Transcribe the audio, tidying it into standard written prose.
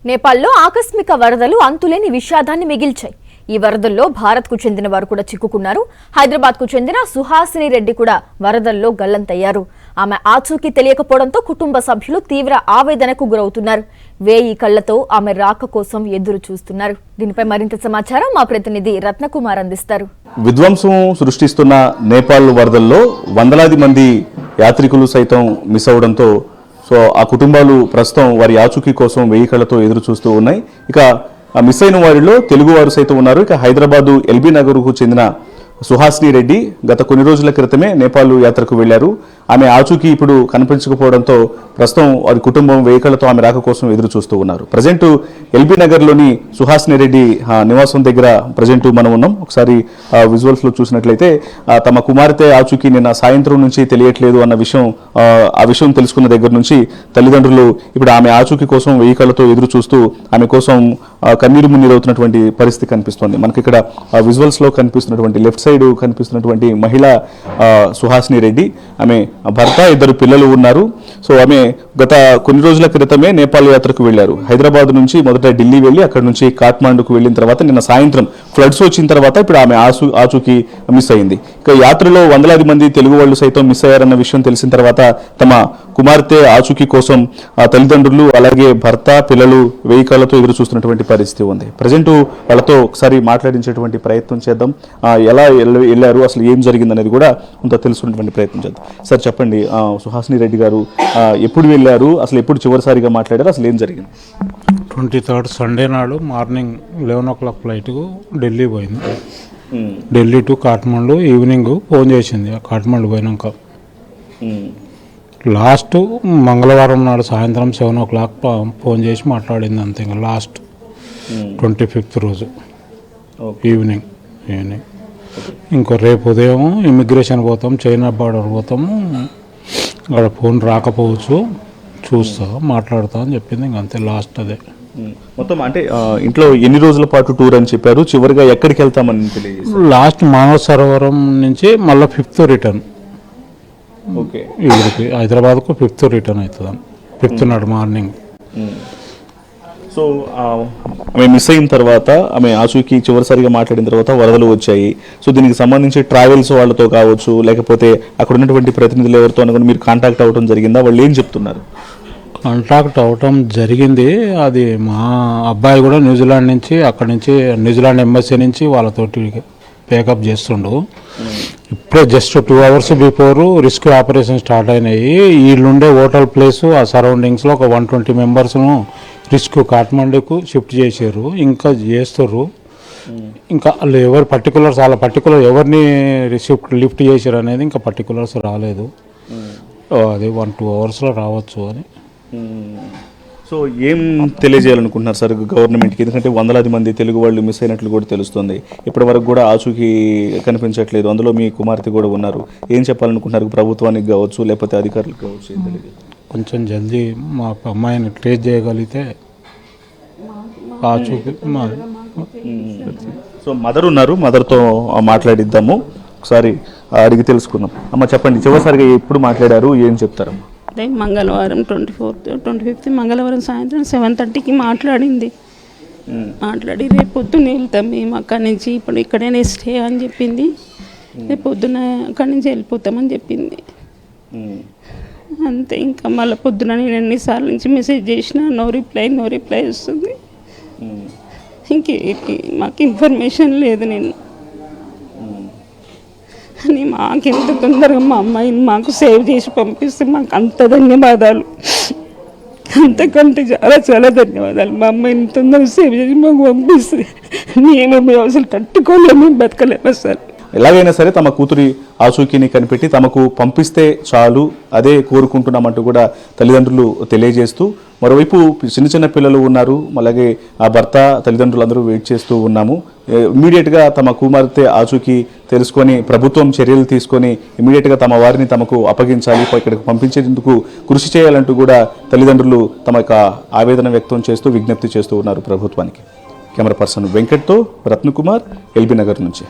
నేపాల్లో ఆకస్మిక వరదలు అంతులేని విషాదాన్ని మిగిల్చాయి. ఈ వరదల్లో భారత్కు చెందిన వారు కూడా చిక్కుకున్నారు. హైదరాబాద్కు చెందిన సుహాసిని రెడ్డి కూడా వరదల్లో గల్లంతయ్యారు. ఆమె ఆచూకీ తెలియకపోవడంతో కుటుంబ సభ్యులు తీవ్ర ఆవేదనకు గురవుతున్నారు. 1000 కళ్లతో ఆమె రాక కోసం ఎదురు చూస్తున్నారు. దీనిపై మరింత సమాచారం మా ప్రతినిధి రత్నకుమార్ అందిస్తారు. విధ్వంసం సృష్టిస్తున్న నేపాల్ వరదల్లో వందలాది మంది యాత్రికులు సైతం మిస్ అవడంతో ఆ కుటుంబాలు ప్రస్తుతం వారి ఆచూకీ కోసం 1000 కళ్లతో ఎదురు చూస్తూ ఉన్నాయి. ఇక మిస్ అయిన వారిలో తెలుగు వారు సైతం ఉన్నారు. ఇక హైదరాబాదు ఎల్బీ నగర్కు చెందిన సుహాసిని రెడ్డి గత కొన్ని రోజుల క్రితమే నేపాల్ యాత్రకు వెళ్లారు. ఆమె ఆచూకీ ఇప్పుడు కనిపించకపోవడంతో ప్రస్తుతం వారి కుటుంబం 1000 కళ్లతో ఆమె రాక కోసం ఎదురు చూస్తూ ఉన్నారు. ప్రజెంట్ ఎల్బీ నగర్లోని సుహాసిని రెడ్డి నివాసం దగ్గర ప్రజెంట్ మనం ఉన్నాం. ఒకసారి విజువల్స్ లో చూసినట్లయితే తమ కుమార్తె ఆచూకీ నిన్న సాయంత్రం నుంచి తెలియట్లేదు అన్న విషయం తెలుసుకున్న దగ్గర నుంచి తల్లిదండ్రులు ఇప్పుడు ఆమె ఆచూకీ కోసం 1000 కళ్లతో ఎదురు చూస్తూ ఆమె కోసం కన్నీరు మున్నీరవుతున్నటువంటి పరిస్థితి కనిపిస్తోంది. మనకి ఇక్కడ విజువల్స్ లో కనిపిస్తున్నటువంటి లెఫ్ట్ సైడ్ కనిపిస్తున్నటువంటి మహిళ సుహాసిని రెడ్డి. ఆమె భర్త, 2 పిల్లలు ఉన్నారు. సో ఆమె గత కొన్ని రోజుల క్రితమే నేపాల్ యాత్రకు వెళ్లారు. హైదరాబాద్ నుంచి మొదట ఢిల్లీ వెళ్లి అక్కడ నుంచి కాఠ్మాండుకు వెళ్లిన తర్వాత నిన్న సాయంత్రం ఫ్లడ్స్ వచ్చిన తర్వాత ఇప్పుడు ఆమె ఆచూకీ మిస్ అయింది. ఇక యాత్రలో వందలాది మంది తెలుగు వాళ్ళు సైతం మిస్ అయ్యారన్న విషయం తెలిసిన తర్వాత తమ కుమార్తె ఆచూకీ కోసం తల్లిదండ్రులు అలాగే భర్త, పిల్లలు 1000 కళ్లతో ఎదురు చూస్తున్నటువంటి పరిస్థితి ఉంది. ప్రజెంట్ వాళ్ళతో ఒకసారి మాట్లాడించేటువంటి ప్రయత్నం చేద్దాం. ఎలా వెళ్ళారు, అసలు ఏం జరిగింది అనేది కూడా కొంత తెలుసుకునేటువంటి ప్రయత్నం చేద్దాం. సార్ చెప్పండి, సుహాసిని రెడ్డి గారు ఎప్పుడు వెళ్ళారు, అసలు ఎప్పుడు చివరిసారిగా మాట్లాడారు, అసలు ఏం జరిగింది? 23rd సండే నాడు మార్నింగ్ 11 o'clock ఫ్లైట్కు ఢిల్లీ పోయింది. Delhi to Kathmandu evening phone చేసింది. కాఠ్మండు పోయినాక లాస్ట్ మంగళవారం నాడు సాయంత్రం 7 o'clock ఫోన్ చేసి మాట్లాడింది అంతే. ఇంకా లాస్ట్ 25th రోజు ఈవినింగ్. ఇంకో రేపు ఉదయం ఇమిగ్రేషన్ పోతాం, చైనా బార్డర్ పోతాము, అక్కడ ఫోన్ రాకపోవచ్చు, చూస్తా మాట్లాడతా అని చెప్పింది. ఇంకంతే లాస్ట్ అదే. మొత్తం అంటే ఇంట్లో ఎన్ని రోజుల పాటు టూర్ అని చెప్పారు, చివరిగా ఎక్కడికి వెళ్తామని తెలియజేశారు? లాస్ట్ మానవ సరోవరం నుంచి మళ్ళీ 5th రిటర్న్. ఓకే, ఇక్కడికి హైదరాబాద్కు 5th రిటర్న్ అవుతుంది. 5th నాడు మార్నింగ్. సో ఆమె మిస్ అయిన తర్వాత, ఆమె ఆచూకీ చివరిసారిగా మాట్లాడిన తర్వాత వరదలు వచ్చాయి. సో దీనికి సంబంధించి ట్రావెల్స్ వాళ్ళతో కావచ్చు, లేకపోతే అక్కడ ఉన్నటువంటి ప్రతినిధులు ఎవరితో అనుకుని మీరు కాంటాక్ట్ అవ్వడం జరిగిందా? వాళ్ళు ఏం చెప్తున్నారు? కాంటాక్ట్ అవటం జరిగింది. అది మా అబ్బాయి కూడా న్యూజిలాండ్ నుంచి, అక్కడి నుంచి న్యూజిలాండ్ ఎంబసీ నుంచి వాళ్ళతోటి పేకప్ చేస్తుండు. ఇప్పుడే just 2 hours before risk operation start అయినాయి. వీళ్ళుండే హోటల్ ప్లేసు ఆ సరౌండింగ్స్లో ఒక 120 మెంబర్స్ను రిస్క్ కాఠ్మండూకు షిఫ్ట్ చేశారు. ఇంకా చేస్తారు. ఇంకా వాళ్ళు ఎవరు పర్టికులర్స్, వాళ్ళ పర్టికులర్ ఎవరిని లిఫ్ట్ చేశారు అనేది ఇంకా పర్టికులర్స్ రాలేదు. అది 1-2 hours రావచ్చు అని. సో ఏం తెలియజేయాలనుకుంటున్నారు సార్ గవర్నమెంట్కి? ఎందుకంటే వందలాది మంది తెలుగు వాళ్ళు మిస్ అయినట్లు కూడా తెలుస్తుంది. ఇప్పటి వరకు కూడా ఆచూకీ కనిపించట్లేదు. అందులో మీ కుమార్తె కూడా ఉన్నారు. ఏం చెప్పాలనుకుంటున్నారు ప్రభుత్వానికి కావచ్చు, లేకపోతే అధికారులకు కావచ్చు? కొంచెం జల్దీ మా అమ్మాయిని ట్రేస్ చేయగలిగితే ఆచూకీ. సో మదర్ ఉన్నారు, మదర్తో మాట్లాడిద్దాము, ఒకసారి అడిగి తెలుసుకుందాం. అమ్మ చెప్పండి, చివరిసారిగా ఎప్పుడు మాట్లాడారు, ఏం చెప్తారమ్మా? అదే మంగళవారం 25th మంగళవారం సాయంత్రం 7:30కి మాట్లాడింది. మాట్లాడి రేపు పొద్దున్న వెళ్తాం మేము అక్కడి నుంచి, ఇప్పుడు ఇక్కడైనా స్టే అని చెప్పింది. రేపు పొద్దున అక్కడి నుంచి వెళ్ళిపోతామని చెప్పింది. అంతే. ఇంకా మళ్ళీ పొద్దున నేను ఎన్నిసార్లు నుంచి మెసేజ్ చేసినా నో రిప్లై వస్తుంది. ఇంకే మాకు ఇన్ఫర్మేషన్ లేదు. నేను అని మాకెంత తొందరగా మా అమ్మాయిని మాకు సేవ్ చేసి పంపిస్తే మాకు అంత ధన్యవాదాలు, అంతకంటే చాలా ధన్యవాదాలు. మా అమ్మాయిని తొందరగా సేవ్ చేసి మాకు పంపిస్తే మేము అసలు తట్టుకోలేము, బతకలేము అసలు. ఎలాగైనా సరే తమ కూతురి ఆచూకీని కనిపెట్టి తమకు పంపిస్తే చాలు, అదే కోరుకుంటున్నామంటూ కూడా తల్లిదండ్రులు తెలియజేస్తూ, మరోవైపు చిన్న పిల్లలు ఉన్నారు, అలాగే ఆ భర్త, తల్లిదండ్రులు అందరూ వెయిట్ చేస్తూ ఉన్నాము. ఇమీడియట్గా తమ కుమార్తె ఆచూకీ తెలుసుకొని ప్రభుత్వం చర్యలు తీసుకొని ఇమీడియట్గా తమ వారిని తమకు అప్పగించాలి, ఇక్కడికి పంపించేందుకు కృషి చేయాలంటూ కూడా తల్లిదండ్రులు తమ యొక్క ఆవేదన వ్యక్తం చేస్తూ విజ్ఞప్తి చేస్తూ ఉన్నారు ప్రభుత్వానికి. కెమెరా పర్సన్ వెంకట్తో రత్నకుమార్, ఎల్బీ నగర్ నుంచి.